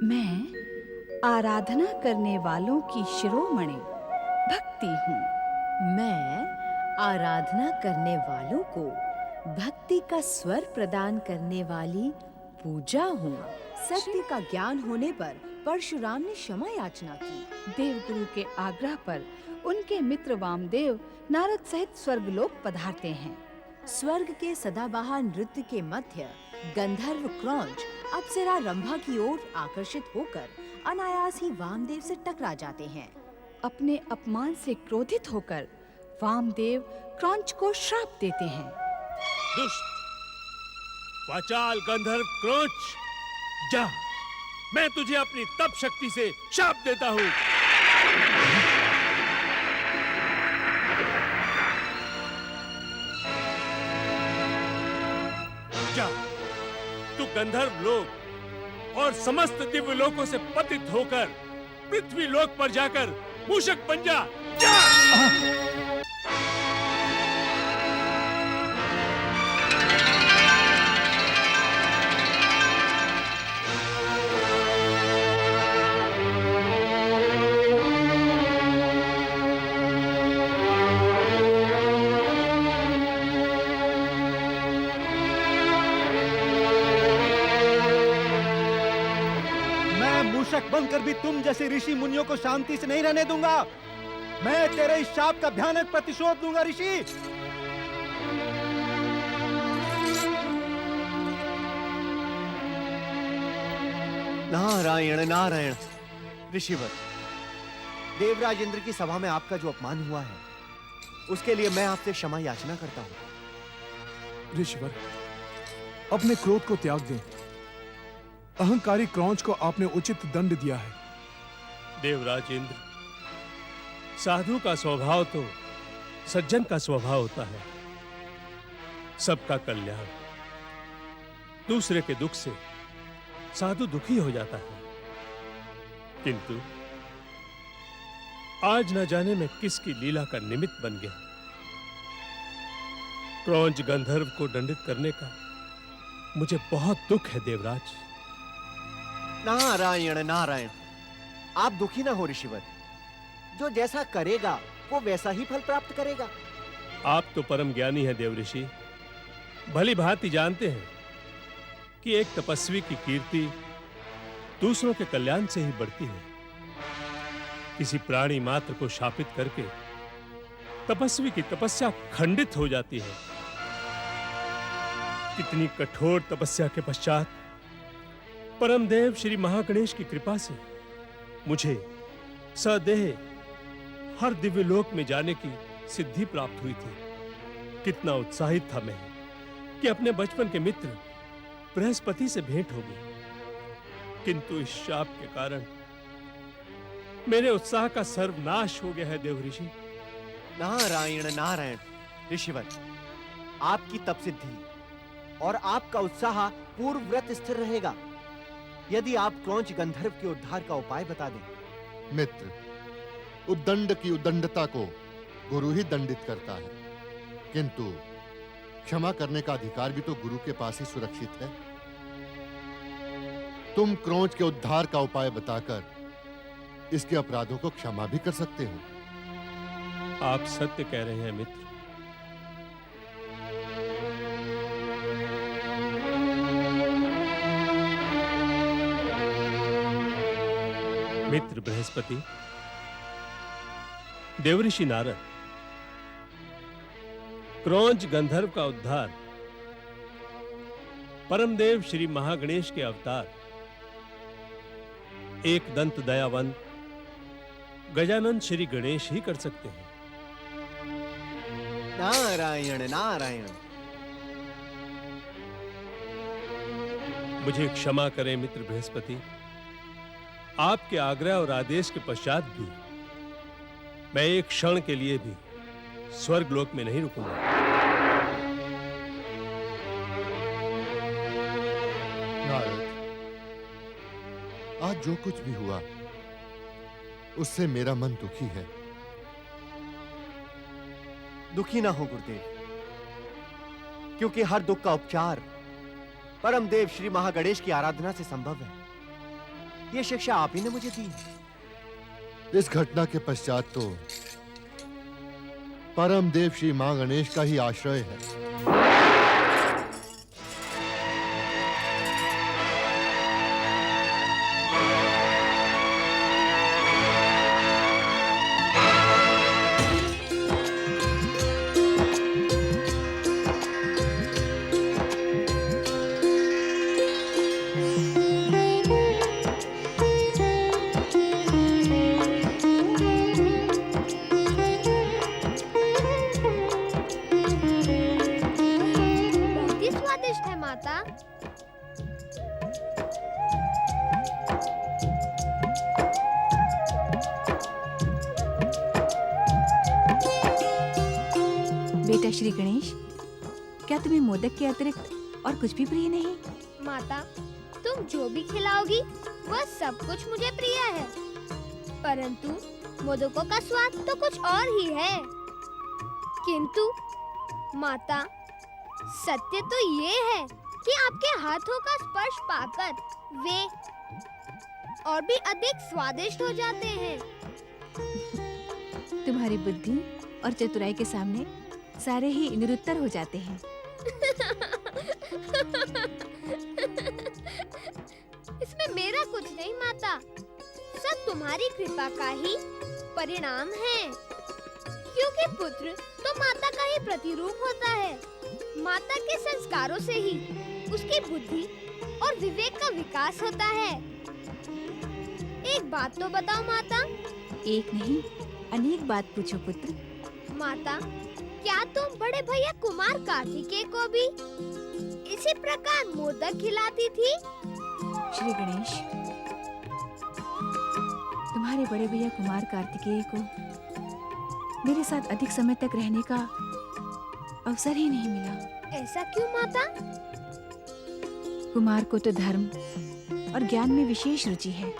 मैं आराधना करने वालों की शिरोमणि भक्ति हूँ। मैं आराधना करने वालों को भक्ति का स्वर प्रदान करने वाली पूजा हूँ। सत्य का ज्ञान होने पर परशुराम ने क्षमा याचना की। देवगुरु के आग्रह पर उनके मित्र वामदेव नारद सहित स्वर्गलोक पधारते हैं। स्वर्ग के सदाबहार नृत्य के मध्य गंधर्व क्रौंच अप्सरा रंभा की ओर आकर्षित होकर अनायास ही वामदेव से टकरा जाते हैं। अपने अपमान से क्रोधित होकर वामदेव क्रौंच को श्राप देते हैं। दुष्ट, वाचाल गंधर्व क्रौंच, जा, मैं तुझे अपनी तप शक्ति से शाप देता हूँ। जा, तू गंधर्व लोक और समस्त दिव्य लोकों से पतित होकर पृथ्वी लोक पर जाकर मूषक बन जा। जा! मूषक बनकर भी तुम जैसे ऋषि मुनियों को शांति से नहीं रहने दूंगा। मैं तेरे इस शाप का भयानक प्रतिशोध दूंगा ऋषि। नारायण नारायण। ऋषिवर, देवराज इंद्र की सभा में आपका जो अपमान हुआ है उसके लिए मैं आपसे क्षमा याचना करता हूं। ऋषिवर, अपने क्रोध को त्याग दें। अहंकारी क्रौंच को आपने उचित दंड दिया है। देवराज इंद्र, साधु का स्वभाव तो सज्जन का स्वभाव होता है। सबका कल्याण, दूसरे के दुख से साधु दुखी हो जाता है। किंतु आज न जाने मैं किसकी लीला का निमित्त बन गया। क्रौंच गंधर्व को दंडित करने का मुझे बहुत दुख है देवराज। नारायण नारायण। आप दुखी ना हो ऋषिवर। जो जैसा करेगा वो वैसा ही फल प्राप्त करेगा। आप तो परम ज्ञानी हैं देव ऋषि। भली भांति जानते हैं कि एक तपस्वी की कीर्ति दूसरों के कल्याण से ही बढ़ती है। किसी प्राणी मात्र को शापित करके तपस्वी की तपस्या खंडित हो जाती है। कितनी कठोर तपस्या के पश्चात परमदेव श्री महागणेश की कृपा से मुझे सदेह हर दिव्य लोक में जाने की सिद्धि प्राप्त हुई थी। कितना उत्साहित था मैं कि अपने बचपन के मित्र बृहस्पति से भेंट हो गई। किंतु इस शाप के कारण मेरे उत्साह का सर्वनाश हो गया है देव ऋषि। नारायण नारायण। ऋषिवर, आपकी तप सिद्धि और आपका उत्साह पूर्वव्रत स्थिर रहेगा यदि आप क्रौंच गंधर्व के उद्धार का उपाय बता दें। मित्र, उद्दंड की उद्दंडता को गुरु ही दंडित करता है, किंतु क्षमा करने का अधिकार भी तो गुरु के पास ही सुरक्षित है। तुम क्रौंच के उद्धार का उपाय बताकर इसके अपराधों को क्षमा भी कर सकते हो। आप सत्य कह रहे हैं मित्र। मित्र बृहस्पति, देवऋषि नारद, क्रौंच गंधर्व का उद्धार परमदेव श्री महागणेश के अवतार एक दंत दयावंत गजानन श्री गणेश ही कर सकते हैं। नारायण नारायण। मुझे क्षमा करें मित्र बृहस्पति। आपके आग्रह और आदेश के पश्चात भी मैं एक क्षण के लिए भी स्वर्गलोक में नहीं रुकूंगा। नारद, आज जो कुछ भी हुआ उससे मेरा मन दुखी है। दुखी ना हो गुरुदेव, क्योंकि हर दुख का उपचार परमदेव श्री महागणेश की आराधना से संभव है। ये शिक्षा आप ही ने मुझे दी। इस घटना के पश्चात तो परम देव श्री मां गणेश का ही आश्रय है। बहुत ही स्वादिष्ट है माता। बेटा श्री गणेश, क्या तुम्हें मोदक के अतिरिक्त और कुछ भी प्रिय नहीं? माता, तुम जो भी खिलाओगी वह सब कुछ मुझे प्रिय है, परंतु मोदकों का स्वाद तो कुछ और ही है। किंतु माता, सत्य तो ये है कि आपके हाथों का स्पर्श पाकर वे और भी अधिक स्वादिष्ट हो जाते हैं। तुम्हारी बुद्धि और चतुराई के सामने सारे ही निरुत्तर हो जाते हैं। इसमें मेरा कुछ नहीं माता, सब तुम्हारी कृपा का ही परिणाम है। क्योंकि पुत्र तो माता का ही प्रतिरूप होता है। माता के संस्कारों से ही उसकी बुद्धि और विवेक का विकास होता है। एक बात तो बताओ माता। एक नहीं, अनेक बात पूछो पुत्र। माता, क्या तुम बड़े भैया कुमार कार्तिकेय को भी इसी प्रकार मोदक खिलाती थी? श्री गणेश, तुम्हारे बड़े भैया कुमार कार्तिकेय को मेरे साथ अधिक समय तक रहने का अवसर ही नहीं मिला। ऐसा क्यों माता? कुमार को तो धर्म और ज्ञान में विशेष रुचि है।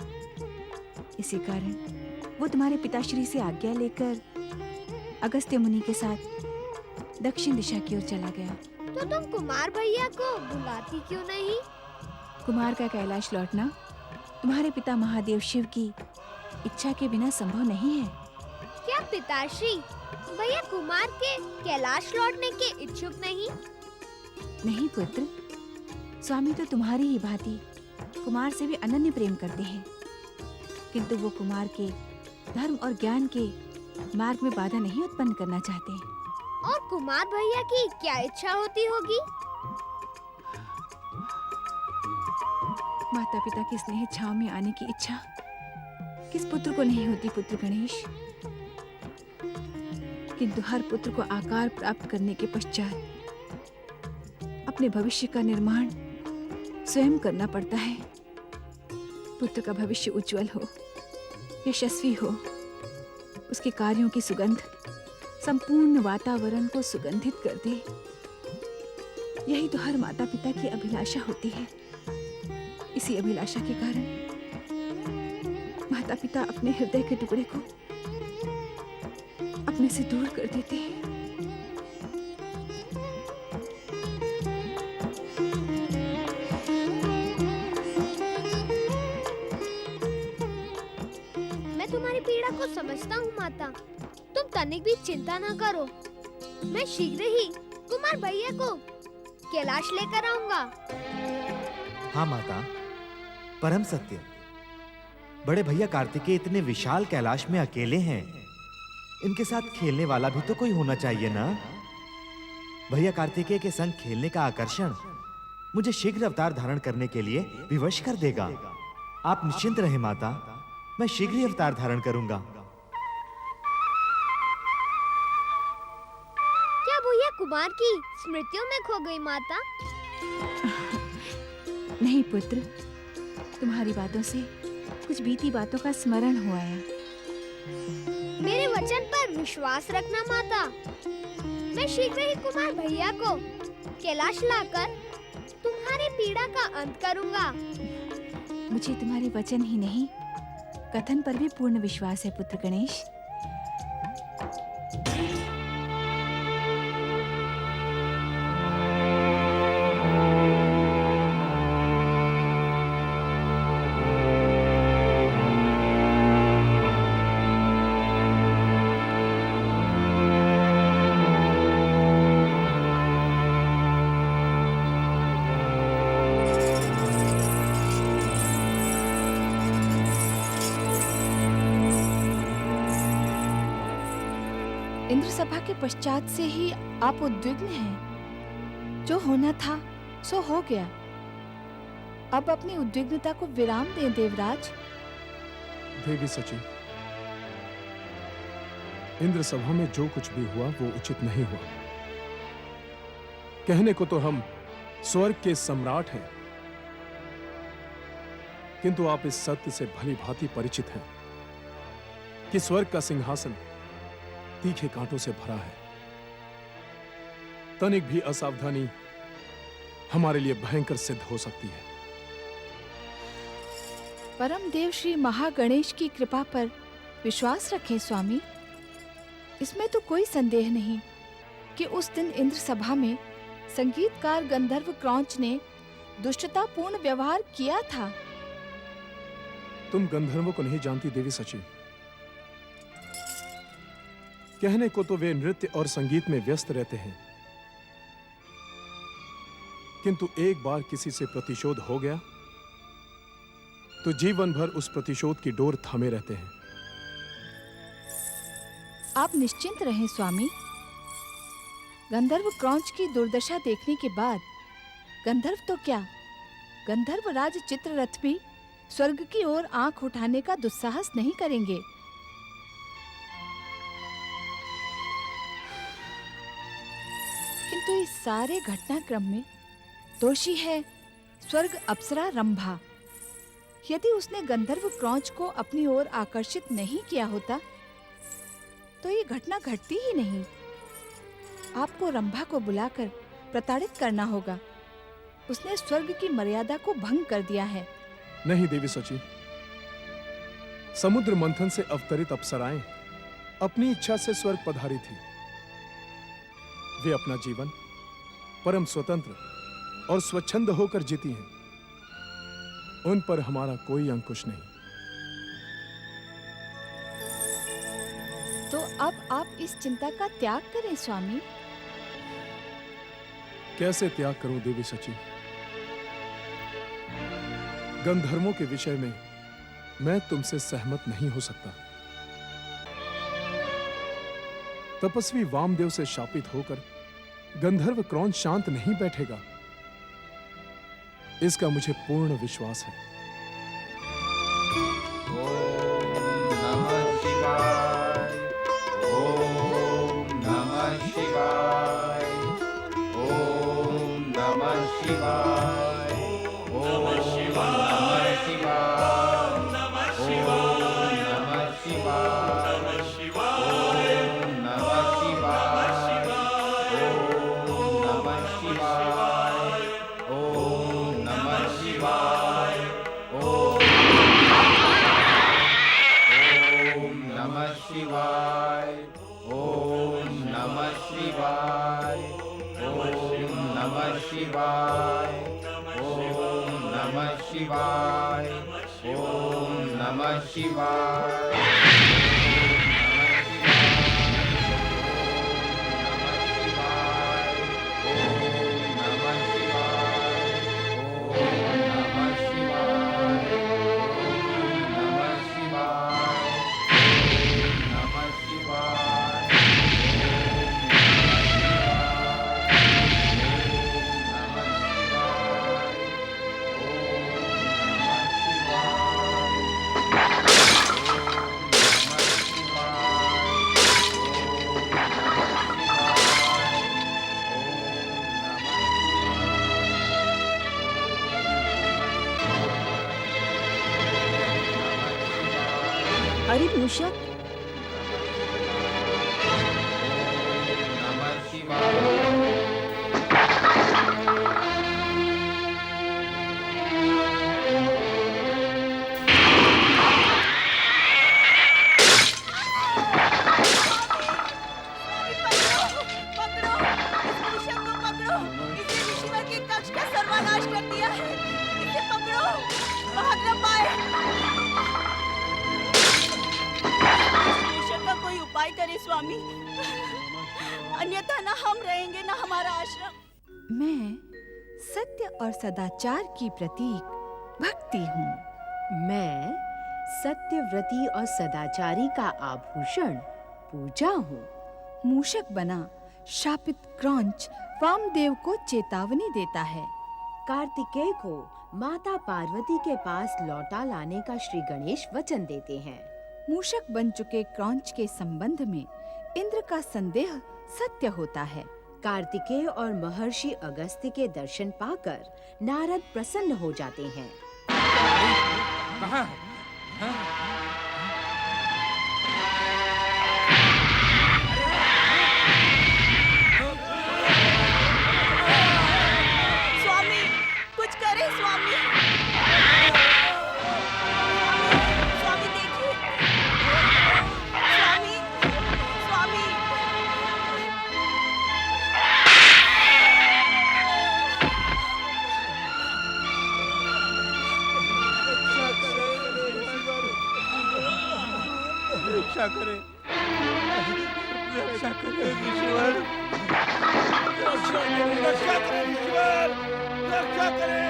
इसी कारण वो तुम्हारे पिताश्री से आज्ञा लेकर अगस्त्य मुनि के साथ दक्षिण दिशा की ओर चला गया। तो तुम कुमार भैया को बुलाती क्यों नहीं? कुमार का कैलाश लौटना तुम्हारे पिता महादेव शिव की इच्छा के बिना संभव नहीं है। क्या पिताश्री भैया कुमार के कैलाश लौटने के इच्छुक नहीं? नहीं पुत्र, स्वामी तो तुम्हारी ही भांति कुमार से भी अनन्य प्रेम करते हैं, किंतु वो कुमार के धर्म और ज्ञान के मार्ग में बाधा नहीं उत्पन्न करना चाहते। और कुमार भैया की क्या इच्छा होती होगी? माता पिता की स्नेह छाव में आने की इच्छा किस पुत्र को नहीं होती पुत्र गणेश? किंतु हर पुत्र को आकार प्राप्त करने के पश्चात अपने भविष्य का निर्माण स्वयं करना पड़ता है। पुत्र का भविष्य उज्जवल हो, यशस्वी हो, उसके कार्यों की सुगंध संपूर्ण वातावरण को सुगंधित कर दे, यही तो हर माता पिता की अभिलाषा होती है। इसी अभिलाषा के कारण माता पिता अपने हृदय के टुकड़े को अपने से दूर कर देते हैं। मैं तुम्हारी पीड़ा को समझता हूँ माता, तुम तनिक भी चिंता न करो। मैं शीघ्र ही कुमार भैया को कैलाश लेकर आऊंगा। हाँ माता, परम सत्य। बड़े भैया कार्तिकेय इतने विशाल कैलाश में अकेले हैं, इनके साथ खेलने वाला भी तो कोई होना चाहिए ना। भैया कार्तिकेय के संग खेलने का आकर्षण मुझे शीघ्र अवतार धारण करने के लिए विवश कर देगा। आप निश्चिंत रहें माता, मैं शीघ्र ही अवतार धारण करूंगा। क्या भैया कुमार की स्मृतियों में खो गई माता? नहीं पुत्र, तुम्हारी बातों से कुछ बीती बातों का स्मरण हुआ है। मेरे वचन पर विश्वास रखना माता। मैं शीघ्र ही कुमार भैया को कैलाश लाकर तुम्हारी पीड़ा का अंत करूंगा। मुझे तुम्हारे वचन ही नहीं, कथन पर भी पूर्ण विश्वास है पुत्र गणेश। इंद्र सभा के पश्चात से ही आप उद्विग्न हैं। जो होना था सो हो गया। अब अपनी उद्विग्नता को विराम दें देवराज। देवी सची, इंद्र सभा में जो कुछ भी हुआ वो उचित नहीं हुआ। कहने को तो हम स्वर्ग के सम्राट हैं, किंतु आप इस सत्य से भली भांति परिचित हैं कि स्वर्ग का सिंहासन तीखे कांटों से भरा है। तनिक भी असावधानी हमारे लिए भयंकर सिद्ध हो सकती है। परम देव श्री महागणेश की कृपा पर विश्वास रखें स्वामी। इसमें तो कोई संदेह नहीं कि उस दिन इंद्र सभा में संगीतकार गंधर्व क्रौंच ने दुष्टतापूर्ण व्यवहार किया था। तुम गंधर्वों को नहीं जानती देवी सची। कहने को तो वे नृत्य और संगीत में व्यस्त रहते हैं, किंतु एक बार किसी से प्रतिशोध हो गया तो जीवन भर उस प्रतिशोध की डोर थामे रहते हैं। आप निश्चिंत रहें स्वामी। गंधर्व क्रौंच की दुर्दशा देखने के बाद गंधर्व तो क्या, गंधर्व राज चित्ररथ भी स्वर्ग की ओर आंख उठाने का दुस्साहस नहीं करेंगे। किंतु इस सारे घटनाक्रम में दोषी है स्वर्ग अप्सरा रंभा। यदि उसने गंधर्व क्रौंच को अपनी ओर आकर्षित नहीं किया होता तो ये घटना घटती ही नहीं। आपको रंभा को बुलाकर प्रताड़ित करना होगा। उसने स्वर्ग की मर्यादा को भंग कर दिया है। नहीं देवी सची, समुद्र मंथन से अवतरित अप्सराएं अपनी इच्छा से स्वर्ग पधारी थी। वे अपना जीवन परम स्वतंत्र और स्वच्छंद होकर जीती हैं। उन पर हमारा कोई अंकुश नहीं। तो अब आप इस चिंता का त्याग करें स्वामी। कैसे त्याग करूं देवी सची? गंधर्वों के विषय में मैं तुमसे सहमत नहीं हो सकता। तपस्वी वामदेव से शापित होकर गंधर्व क्रौंच शांत नहीं बैठेगा, इसका मुझे पूर्ण विश्वास है। अरे मूषक, स्वामी, अन्यथा ना हम रहेंगे ना हमारा आश्रम। मैं सत्य और सदाचार की प्रतीक भक्ति हूँ। मैं सत्यव्रती और सदाचारी का आभूषण पूजा हूँ। मूषक बना शापित क्रौंच वामदेव को चेतावनी देता है। कार्तिकेय को माता पार्वती के पास लौटा लाने का श्री गणेश वचन देते हैं। मूषक बन चुके क्रौंच के संबंध में इंद्र का संदेह सत्य होता है। कार्तिकेय और महर्षि अगस्त्य के दर्शन पाकर नारद प्रसन्न हो जाते हैं। कहाँ है? हाँ? स्वामी, कुछ करें स्वामी। स्वामी देखिए। स्वामी, स्वामी। रक्षा करें, रक्षा करें ईश्वर, रक्षा करें, रक्षा करें ईश्वर, रक्षा करें,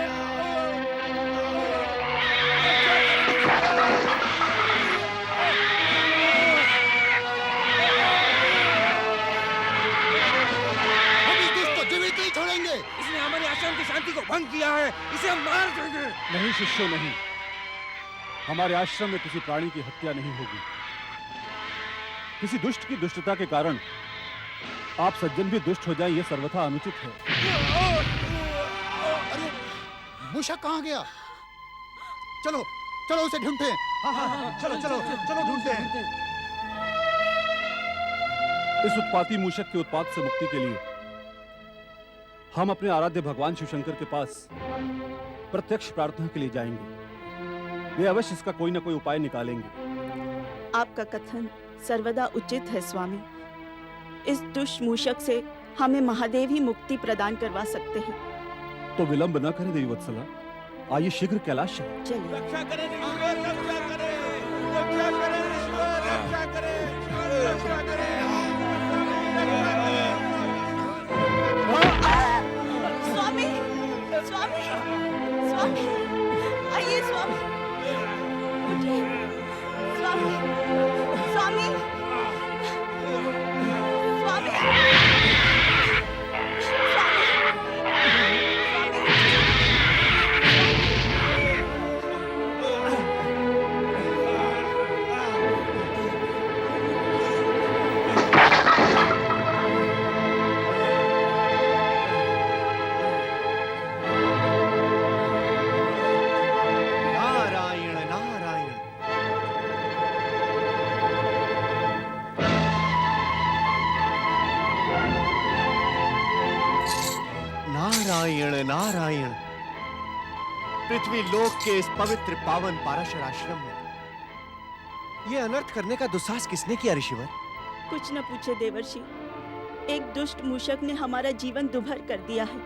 हम इस दुष्ट को जीवित नहीं छोड़ेंगे। इसने हमारे आश्रम की शांति को भंग किया है, इसे हम मार देंगे। नहीं शिष्यों, नहीं। हमारे आश्रम में किसी प्राणी की हत्या नहीं होगी। किसी दुष्ट की दुष्टता के कारण आप सज्जन भी दुष्ट हो जाए, ये सर्वथा अनुचित है। अरे मूषक कहाँ गया? चलो चलो उसे ढूंढते हैं। चलो चलो चलो ढूंढते हैं। इस उत्पाती मूषक के उत्पात से मुक्ति के लिए हम अपने आराध्य भगवान शिवशंकर के पास प्रत्यक्ष प्रार्थना के लिए जाएंगे। वे अवश्य इसका कोई न कोई उपाय निकालेंगे। आपका कथन सर्वदा उचित है स्वामी। इस दुष्ट मूषक से हमें महादेव ही मुक्ति प्रदान करवा सकते हैं। तो विलंब न करें देवी वत्सला, आइए शीघ्र कैलाश चलें। चलिए। रक्षा करें ईश्वर, रक्षा करें, रक्षा करें ईश्वर, रक्षा करें, रक्षा करें, स्वामी, स्वामी, स्वामी, आइए स्वामी, उठिए, स्वामी, स्वामी, स्वामी, नारायण नारायण। नारायण नारायण। पृथ्वी लोक के इस पवित्र पावन पाराशर आश्रम में ये अनर्थ करने का दुस्साहस किसने किया ऋषिवर? कुछ न पूछे देवर्षि, एक दुष्ट मूषक ने हमारा जीवन दुभर कर दिया है।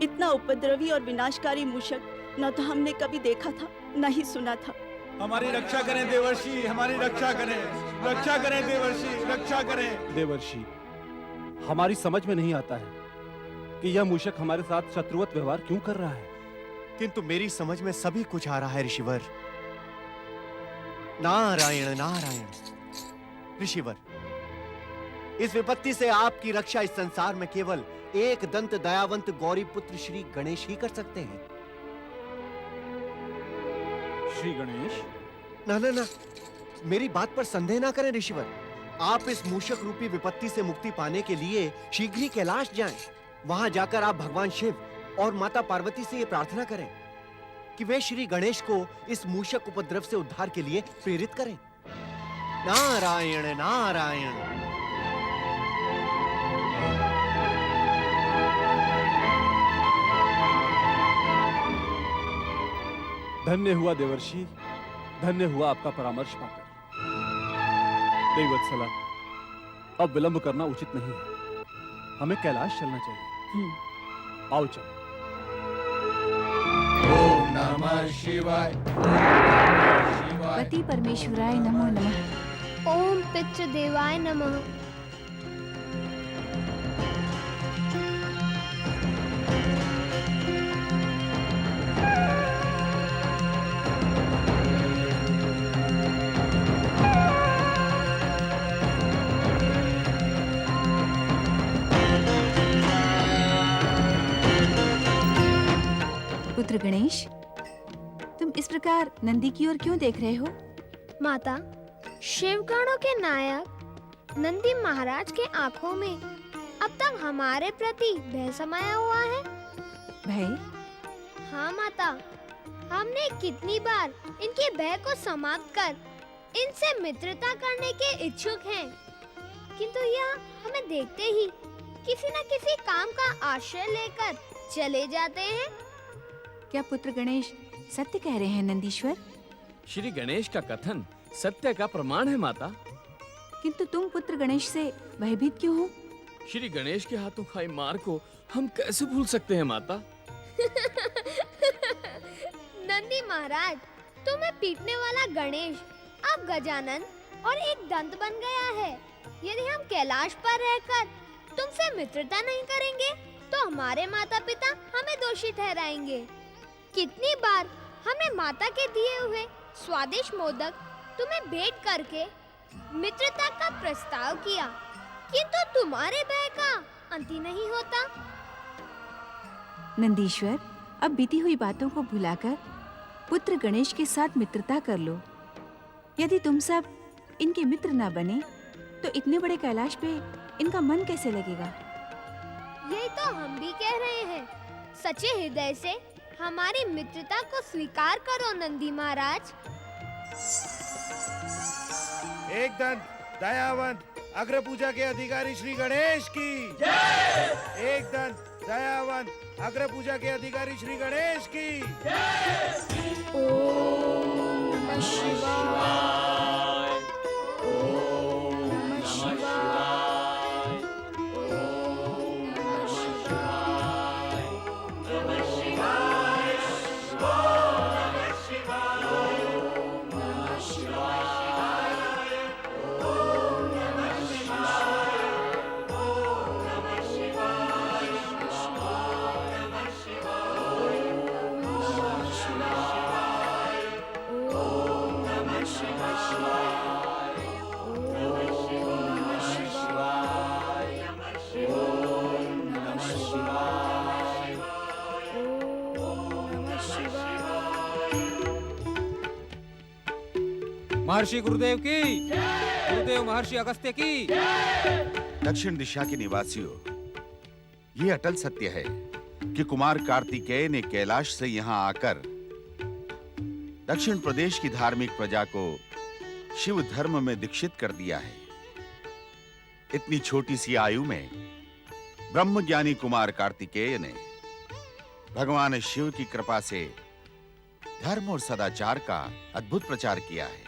इतना उपद्रवी और विनाशकारी मूषक न तो हमने कभी देखा था, न ही सुना था। हमारी रक्षा करें देवर्षि, हमारी रक्षा करें, रक्षा करें देवर्षि, रक्षा करें। देवर्षि, हमारी समझ में नहीं आता है कि यह मूषक हमारे साथ शत्रुवत व्यवहार क्यों कर रहा है। किंतु मेरी समझ में सभी कुछ आ रहा है ऋषिवर। नारायण नारायण। ऋषिवर, इस विपत्ति से आपकी रक्षा इस संसार में केवल एक दंत दयावंत गौरी पुत्र श्री गणेश ही कर सकते हैं। श्री गणेश? ना ना ना, मेरी बात पर संदेह ना करें ऋषिवर। आप इस मूषक रूपी विपत्ति से मुक्ति पाने के लिए शीघ्र ही कैलाश जाएं। वहां जाकर आप भगवान शिव और माता पार्वती से ये प्रार्थना करें कि वे श्री गणेश को इस मूषक उपद्रव से उद्धार के लिए प्रेरित करें। नारायण नारायण। धन्य हुआ देवर्षि, धन्य हुआ आपका परामर्श पाकर। देवी वत्सला, अब विलंब करना उचित नहीं है, हमें कैलाश चलना चाहिए। आओ चलो। ओम नमः शिवाय। पति परमेश्वराय नमो नमः। ओम पितृदेवाय नमः। पुत्र गणेश, तुम इस प्रकार नंदी की ओर क्यों देख रहे हो? माता, शिवगणों के नायक नंदी महाराज के आंखों में अब तक हमारे प्रति भय समाया हुआ है। भय? हाँ माता, हमने कितनी बार इनके भय को समाप्त कर इनसे मित्रता करने के इच्छुक हैं, किंतु यह हमें देखते ही किसी न किसी काम का आश्रय लेकर चले जाते हैं। क्या पुत्र गणेश सत्य कह रहे हैं नंदीश्वर? श्री गणेश का कथन सत्य का प्रमाण है माता। किंतु तुम पुत्र गणेश से भयभीत क्यों हो? श्री गणेश के हाथों खाई मार को हम कैसे भूल सकते हैं माता? नंदी महाराज, तुम्हें पीटने वाला गणेश अब गजानन और एक दंत बन गया है। यदि हम कैलाश पर रहकर तुमसे मित्रता नहीं करेंगे तो हमारे माता पिता हमें दोषी ठहराएंगे। कितनी बार हमने माता के दिए हुए स्वादिष्ट मोदक तुम्हें भेंट करके मित्रता का प्रस्ताव किया, किंतु तुम्हारे भय का अंत ही नहीं होता। नंदीश्वर, अब बीती हुई बातों को भुलाकर पुत्र गणेश के साथ मित्रता कर लो। यदि तुम सब इनके मित्र ना बने तो इतने बड़े कैलाश पे इनका मन कैसे लगेगा? यही तो हम भी कह रहे हैं। सच्चे हृदय से हमारी मित्रता को स्वीकार करो नंदी महाराज। एक दंत दयावंत अग्र पूजा के अधिकारी श्री गणेश की एक दंत दयावंत अग्र पूजा के अधिकारी श्री गणेश की ओम नमः शिवाय। ओम नमः शिवाय। ओम नमः शिवाय। नमः शिवाय। ओम नमः शिवाय। ओम नमः शिवाय। ओम नमः शिवाय। ओम नमः शिवाय। ओम नमः शिवाय। ओम नमः शिवाय। ओम नमः शिवाय। ओम नमः शिवाय। ओम नमः शिवाय। महर्षि गुरुदेव की, गुरुदेव महर्षि अगस्त्य की। दक्षिण दिशा के निवासियों, ये अटल सत्य है कि कुमार कार्तिकेय ने कैलाश से यहाँ आकर दक्षिण प्रदेश की धार्मिक प्रजा को शिव धर्म में दीक्षित कर दिया है। इतनी छोटी सी आयु में ब्रह्मज्ञानी कुमार कार्तिकेय ने भगवान शिव की कृपा से धर्म और सदाचार का अद्भुत प्रचार किया है।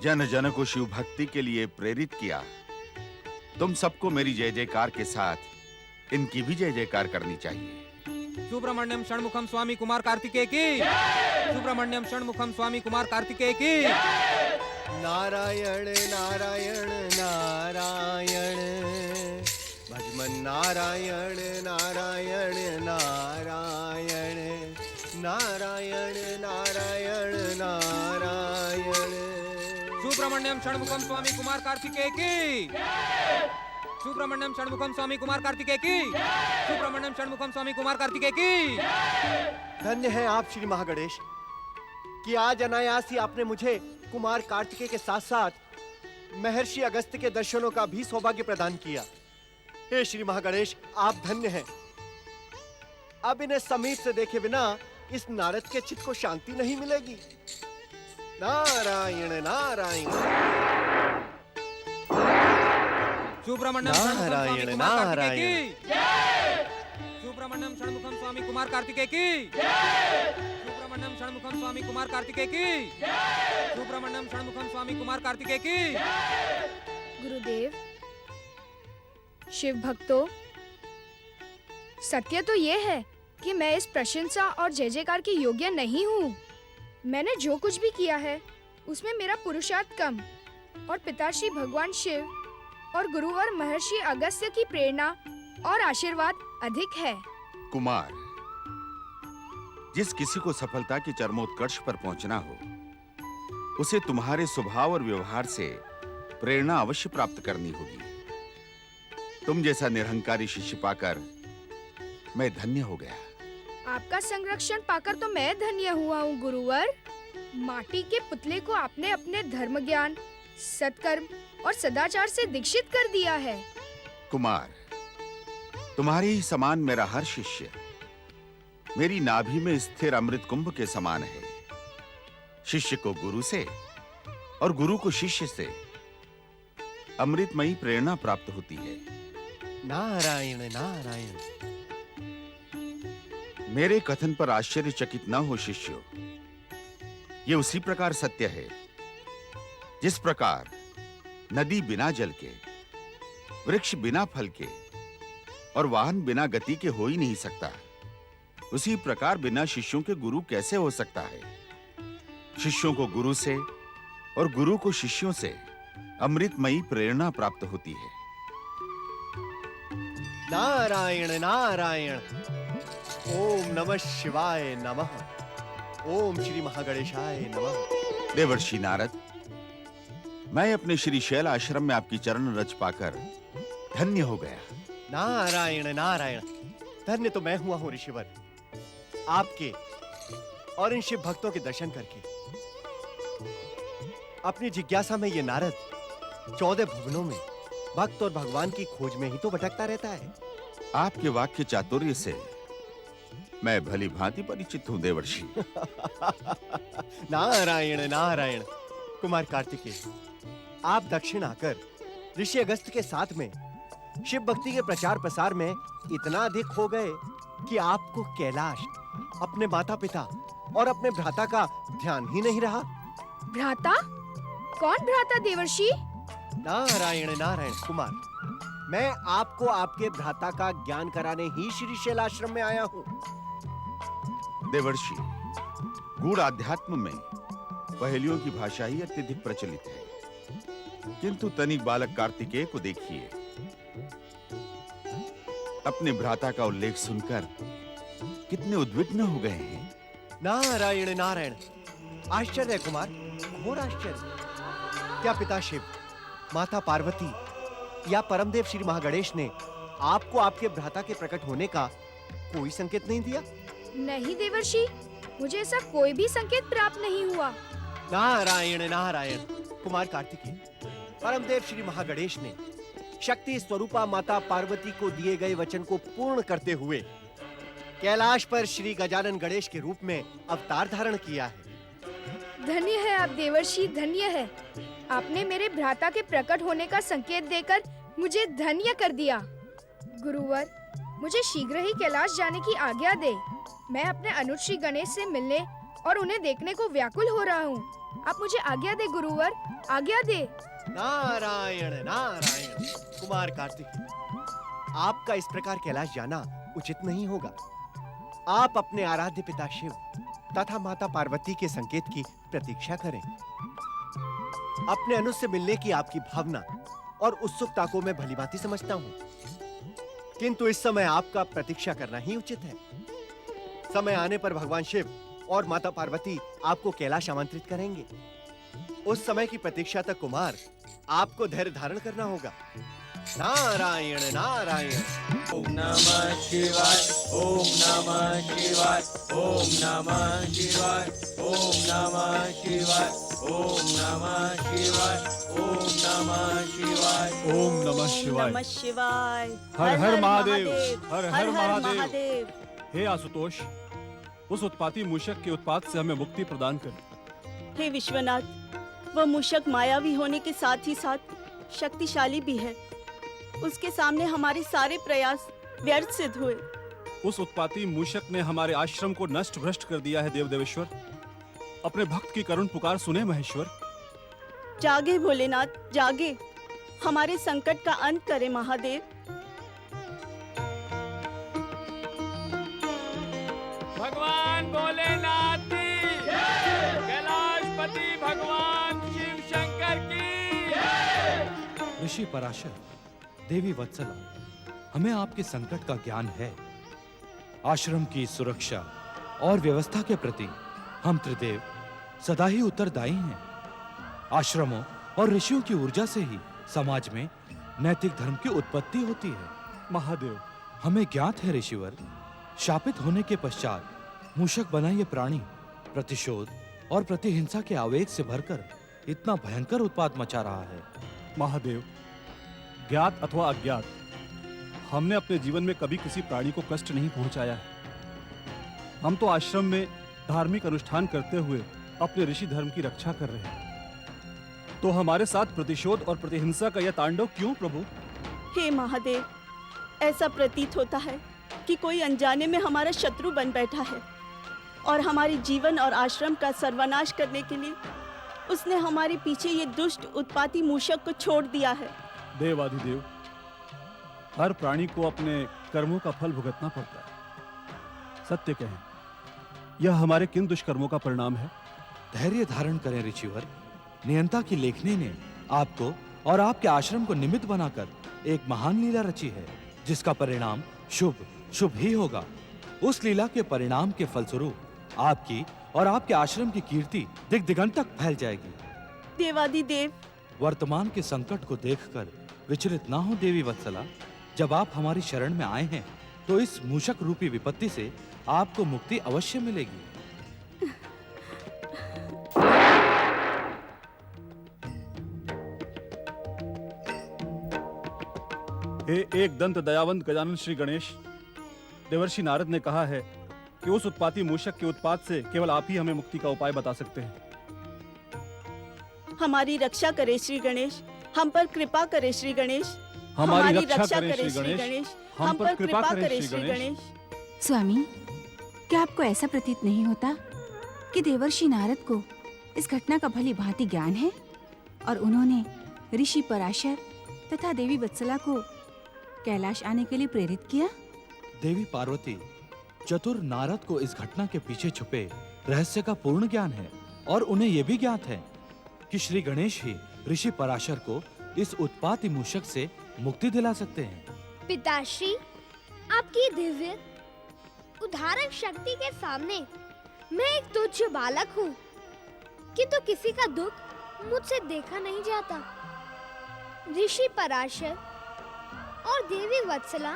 जन जन को शिव भक्ति के लिए प्रेरित किया। तुम सबको मेरी जय जयकार के साथ इनकी भी जय जयकार करनी चाहिए। सुब्रमण्यम षण्मुखम स्वामी कुमार कार्तिकेय की। सुब्रमण्यम षण्मुखम स्वामी कुमार कार्तिकेय की। नारायण नारायण नारायण भजमन नारायण नारायण नारायण नारायण नारायण नारायण। सुब्रमण्यम षण्मुखम स्वामी कुमार कार्तिकेय की। सुब्रमण्यम षण्मुखम स्वामी कुमार कार्तिकेय की। सुब्रमण्यम षण्मुखम स्वामी कुमार कार्तिकेय की। धन्य है आप श्री महागणेश कि आज अनायास ही आपने मुझे कुमार कार्तिकेय के साथ साथ महर्षि अगस्त्य के दर्शनों का भी सौभाग्य प्रदान किया। हे श्री महागणेश, आप धन्य हैं। अब इन्हें समीप से देखे बिना इस नारद के चित्त को शांति नहीं मिलेगी। नारायण नारायण सुब्रमण्यम नारायण नारायण। सुब्रमण्यम षण्मुखम स्वामी कुमार कार्तिकेय की। सुब्रमण्यम षण्मुखम स्वामी कुमार कार्तिकेय की। सुब्रमण्यम षण्मुखम स्वामी कुमार कार्तिकेय की। गुरुदेव, शिव भक्तों, सत्य तो ये है कि मैं इस प्रशंसा और जय जयकार के योग्य नहीं हूँ। मैंने जो कुछ भी किया है उसमें मेरा पुरुषार्थ कम और पिताश्री भगवान शिव और गुरुवर महर्षि अगस्त्य की प्रेरणा और आशीर्वाद अधिक है। कुमार, जिस किसी को सफलता के चरमोत्कर्ष पर पहुंचना हो, उसे तुम्हारे स्वभाव और व्यवहार से प्रेरणा अवश्य प्राप्त करनी होगी। तुम जैसा निरहंकारी शिष्य पाकर मैं धन्य हो गया। आपका संरक्षण पाकर तो मैं धन्य हुआ हूँ गुरुवर। माटी के पुतले को आपने अपने धर्म ज्ञान, सत्कर्म और सदाचार से दीक्षित कर दिया है। कुमार, तुम्हारे ही समान मेरा हर शिष्य मेरी नाभि में स्थिर अमृत कुंभ के समान है। शिष्य को गुरु से और गुरु को शिष्य से अमृतमयी प्रेरणा प्राप्त होती है। नारायण नारायण। मेरे कथन पर आश्चर्यचकित न हो शिष्यों। ये उसी प्रकार सत्य है जिस प्रकार नदी बिना जल के, वृक्ष बिना फल के और वाहन बिना गति के हो ही नहीं सकता। उसी प्रकार बिना शिष्यों के गुरु कैसे हो सकता है। शिष्यों को गुरु से और गुरु को शिष्यों से अमृतमयी प्रेरणा प्राप्त होती है। नारायण नारायण। ओम नमः शिवाय नमः। ओम श्री महागणेशाय नमः। देवर्षि नारद, मैं अपने श्री शैल आश्रम में आपकी चरण रज पाकर धन्य हो गया। नारायण नारायण। धन्य तो मैं हुआ हूँ ऋषिवर, आपके और इन शिव भक्तों के दर्शन करके। अपनी जिज्ञासा में ये नारद 14 भुवनों में भक्त और भगवान की खोज में ही तो भटकता रहता है। आपके वाक्य चातुर्य से मैं भली भांति परिचित हूँ देवर्षि। नारायण नारायण। कुमार कार्तिकेय, आप दक्षिण आकर ऋषि अगस्त के साथ में शिव भक्ति के प्रचार प्रसार में इतना अधिक हो गए कि आपको कैलाश, अपने माता पिता और अपने भ्राता का ध्यान ही नहीं रहा। भ्राता? कौन भ्राता देवर्षि? नारायण नारायण। कुमार, मैं आपको आपके भ्राता का ज्ञान कराने ही श्री शैलाश्रम में आया हूँ। देवर्षि, गूढ़ आध्यात्म में पहेलियों की भाषा ही अत्यधिक प्रचलित है, किंतु तनिक बालक कार्तिकेय को देखिए। अपने भ्राता का उल्लेख सुनकर कितने उद्विग्न हो गए हैं। नारायण नारायण। आश्चर्य है कुमार, घोर आश्चर्य। क्या पिता शिव, माता पार्वती या परमदेव श्री महागणेश ने आपको आपके भ्राता के प्रकट होने का कोई संकेत नहीं दिया? नहीं देवर्षि, मुझे ऐसा कोई भी संकेत प्राप्त नहीं हुआ। नारायण नारायण। कुमार कार्तिकेय, परमदेव श्री महागणेश ने शक्ति स्वरूपा माता पार्वती को दिए गए वचन को पूर्ण करते हुए कैलाश पर श्री गजानन गणेश के रूप में अवतार धारण किया है। धन्य है आप देवर्षि, धन्य है। आपने मेरे भ्राता के प्रकट होने का संकेत देकर मुझे धन्य कर दिया। गुरुवर, मुझे शीघ्र ही कैलाश जाने की आज्ञा दे। मैं अपने अनुज श्री गणेश से मिलने और उन्हें देखने को व्याकुल हो रहा हूँ। आप मुझे आज्ञा दे गुरुवर, आज्ञा दे। नारायण नारायण। कुमार कार्तिकेय, आपका इस प्रकार कैलाश जाना उचित नहीं होगा। आप अपने आराध्य पिता शिव तथा माता पार्वती के संकेत की प्रतीक्षा करें। अपने अनुज से मिलने की आपकी भावना और उत्सुकता को मैं भलीभांति समझता हूँ, किंतु इस समय आपका प्रतीक्षा करना ही उचित है। समय आने पर भगवान शिव और माता पार्वती आपको कैलाश आमंत्रित करेंगे। उस समय की प्रतीक्षा तक कुमार आपको धैर्य धारण करना होगा। नारायण नारायण। ओम नमः शिवाय। ओम नमः शिवाय। ओम नमः शिवाय। ओम नमः शिवाय। ओम नमः शिवाय। ओम नमः शिवाय। ओम नमः शिवाय। नमः शिवाय। हर हर महादेव। हर हर हर महादेव। महादेव। हे आशुतोष, उस उत्पाती मूषक के उत्पात से हमें मुक्ति प्रदान कर। हे विश्वनाथ, वह मूषक मायावी होने के साथ ही साथ शक्तिशाली भी है। उसके सामने हमारे सारे प्रयास व्यर्थ सिद्ध हुए। उस उत्पाती मूषक ने हमारे आश्रम को नष्ट भ्रष्ट कर दिया है। देवदेवेश्वर, अपने भक्त की करुण पुकार सुने महेश्वर। जागे भोलेनाथ, जागे, हमारे संकट का अंत करे महादेव। भगवान भोलेनाथ की जय। कैलाशपति भगवान शिव शंकर की जय। ऋषि पराशर, देवी वत्सला, हमें आपके संकट का ज्ञान है। आश्रम की सुरक्षा और व्यवस्था के प्रति हम त्रिदेव सदा ही उत्तरदायी हैं। आश्रमों और ऋषियों की ऊर्जा से ही समाज में नैतिक धर्म की उत्पत्ति होती है। महादेव, हमें ज्ञात है ऋषिवर शापित होने के पश्चात मूषक बना ये प्राणी प्रतिशोध और प्रतिहिंसा के आवेग से भरकर इतना भयंकर उत्पात मचा रहा है। महादेव, ज्ञात अथवा अज्ञात, हमने अपने जीवन में कभी किसी प्राणी को कष्ट नहीं पहुंचाया है। हम तो आश्रम में धार्मिक अनुष्ठान करते हुए अपने ऋषि धर्म की रक्षा कर रहे हैं, तो हमारे साथ प्रतिशोध और प्रतिहिंसा का यह तांडव क्यों प्रभु? हे महादेव, ऐसा प्रतीत होता है कि कोई अनजाने में हमारा शत्रु बन बैठा है और हमारे जीवन और आश्रम का सर्वनाश करने के लिए उसने हमारे पीछे ये दुष्ट उत्पाती मूषक को छोड़ दिया है। देवाधिदेव, हर प्राणी को अपने कर्मों का फल भुगतना पड़ता है। सत्य कहें, यह हमारे किन दुष्कर्मों का परिणाम है? धैर्य धारण करें ऋषिवर। नियंता की लेखनी ने आपको और आपके आश्रम को निमित्त बनाकर एक महान लीला रची है, जिसका परिणाम शुभ शुभ ही होगा। उस लीला के परिणाम के फलस्वरूप आपकी और आपके आश्रम की कीर्ति दिग दिगंत तक फैल जाएगी। देवादिदेव, वर्तमान के संकट को देखकर विचलित ना हो देवी वत्सला। जब आप हमारी शरण में आए हैं, तो इस मूषक रूपी विपत्ति से आपको मुक्ति अवश्य मिलेगी। हे एक दंत दयावंत गजानन श्री गणेश, देवर्षि नारद ने कहा है कि उस उत्पाती मूषक के उत्पात से केवल आप ही हमें मुक्ति का उपाय बता सकते हैं। हमारी रक्षा करे श्री गणेश, हम पर कृपा करे श्री गणेश। हमारी रक्षा करे श्री गणेश, हम पर कृपा करे श्री गणेश। स्वामी, क्या आपको ऐसा प्रतीत नहीं होता कि देवर्षि नारद को इस घटना का भली भांति ज्ञान है और उन्होंने ऋषि पराशर तथा देवी वत्सला को कैलाश आने के लिए प्रेरित किया? देवी पार्वती, चतुर नारद को इस घटना के पीछे छुपे रहस्य का पूर्ण ज्ञान है और उन्हें यह भी ज्ञात है कि श्री गणेश ही ऋषि पराशर को इस उत्पाती मूषक से मुक्ति दिला सकते हैं। पिताश्री, आपकी दिव्य उदाहरण शक्ति के सामने मैं एक तुच्छ बालक हूँ, किंतु किसी का दुख मुझसे देखा नहीं जाता। ऋषि पराशर और देवी वत्सला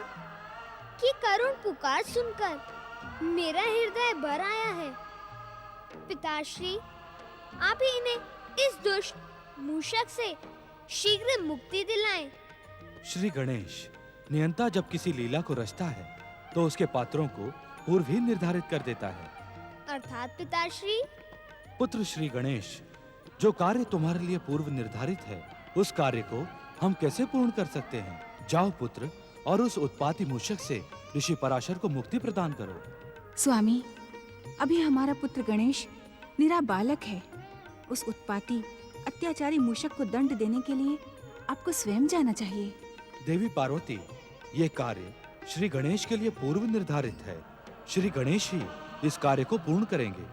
की करुण पुकार सुनकर मेरा हृदय भर आया है। पिताश्री, आप ही इन्हें इस दुष्ट मूषक से शीघ्र मुक्ति दिलाएं। श्री गणेश, नियंता जब किसी लीला को रचता है तो उसके पात्रों को पूर्व ही निर्धारित कर देता है। अर्थात पिताश्री? पुत्र श्री गणेश, जो कार्य तुम्हारे लिए पूर्व निर्धारित है, उस कार्य को हम कैसे पूर्ण कर सकते हैं? जाओ पुत्र, और उस उत्पाती मूषक से ऋषि पराशर को मुक्ति प्रदान करो। स्वामी, अभी हमारा पुत्र गणेश निरा बालक है। उस उत्पाती अत्याचारी मूषक को दंड देने के लिए आपको स्वयं जाना चाहिए। देवी पार्वती, ये कार्य श्री गणेश के लिए पूर्व निर्धारित है। श्री गणेश ही इस कार्य को पूर्ण करेंगे।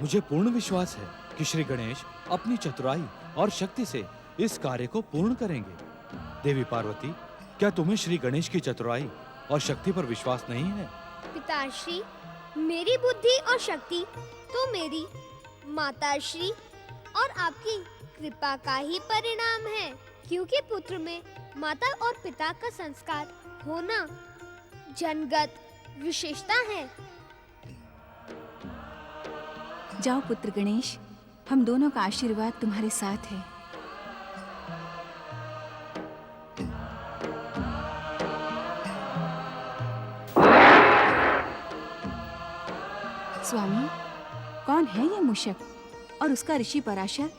मुझे पूर्ण विश्वास है कि श्री गणेश अपनी चतुराई और शक्ति से इस कार्य को पूर्ण करेंगे। देवी पार्वती, क्या तुम्हें श्री गणेश की चतुराई और शक्ति पर विश्वास नहीं है? पिताश्री, मेरी बुद्धि और शक्ति तो मेरी माताश्री और आपकी कृपा का ही परिणाम है, क्योंकि पुत्र में माता और पिता का संस्कार होना जन्मगत विशेषता है। जाओ पुत्र गणेश, हम दोनों का आशीर्वाद तुम्हारे साथ है। स्वामी, कौन है ये मूषक और उसका ऋषि पराशर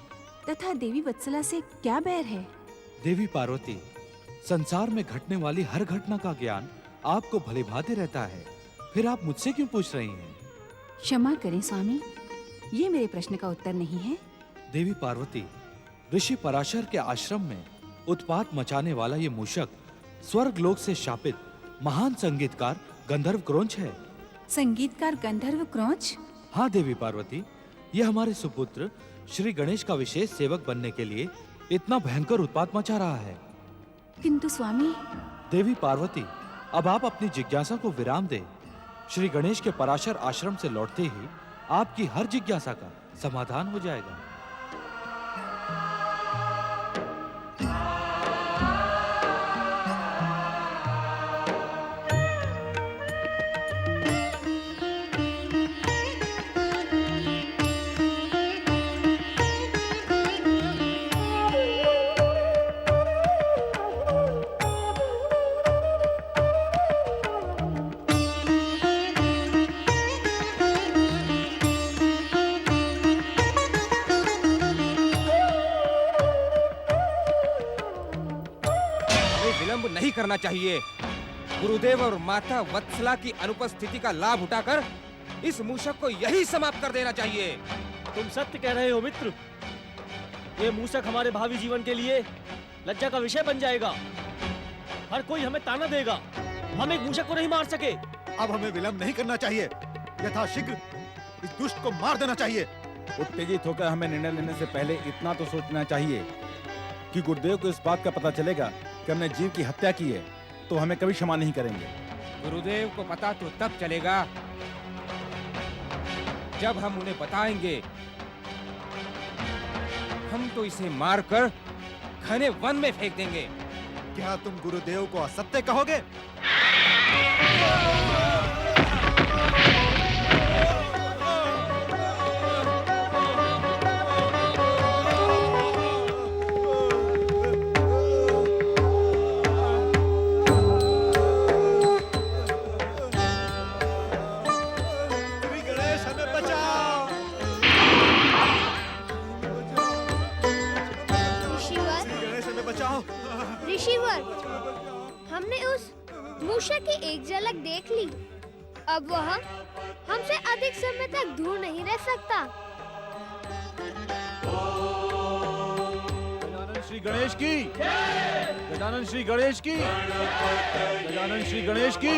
तथा देवी वत्सला से क्या बैर है? देवी पार्वती, संसार में घटने वाली हर घटना का ज्ञान आपको भली भांति रहता है, फिर आप मुझसे क्यों पूछ रही हैं? क्षमा करें स्वामी, ये मेरे प्रश्न का उत्तर नहीं है। देवी पार्वती, ऋषि पराशर के आश्रम में उत्पात मचाने वाला ये मूषक स्वर्ग लोक से शापित महान संगीतकार गंधर्व क्रोंच है। संगीतकार गंधर्व क्रोंच? हाँ देवी पार्वती, ये हमारे सुपुत्र श्री गणेश का विशेष सेवक बनने के लिए इतना भयंकर उत्पात मचा रहा है। किंतु स्वामी। देवी पार्वती, अब आप अपनी जिज्ञासा को विराम दें। श्री गणेश के पराशर आश्रम से लौटते ही आपकी हर जिज्ञासा का समाधान हो जाएगा। करना चाहिए। गुरुदेव और माता वत्सला की अनुपस्थिति का लाभ उठाकर इस मूषक को यही समाप्त कर देना चाहिए। तुम सत्य कह रहे हो मित्र। ये मूषक हमारे भावी जीवन के लिए लज्जा का विषय बन जाएगा। हर कोई हमें ताना देगा, हम एक मूषक को नहीं मार सके। अब हमें विलंब नहीं करना चाहिए, यथाशीघ्र इस दुष्ट को मार देना चाहिए। उत्तेजित होकर हमें निर्णय लेने से पहले इतना तो सोचना चाहिए कि गुरुदेव को इस बात का पता चलेगा कि हमने जीव की हत्या की है, तो हमें कभी क्षमा नहीं करेंगे। गुरुदेव को पता तो तब चलेगा जब हम उन्हें बताएंगे। हम तो इसे मारकर घने वन में फेंक देंगे। क्या तुम गुरुदेव को असत्य कहोगे? ऋषिवर, हमने उस मूषक की एक झलक देख ली। अब वह हमसे अधिक समय तक दूर नहीं रह सकता। गजानन श्री गणेश की, गजानन श्री गणेश की, गजानन श्री गणेश की।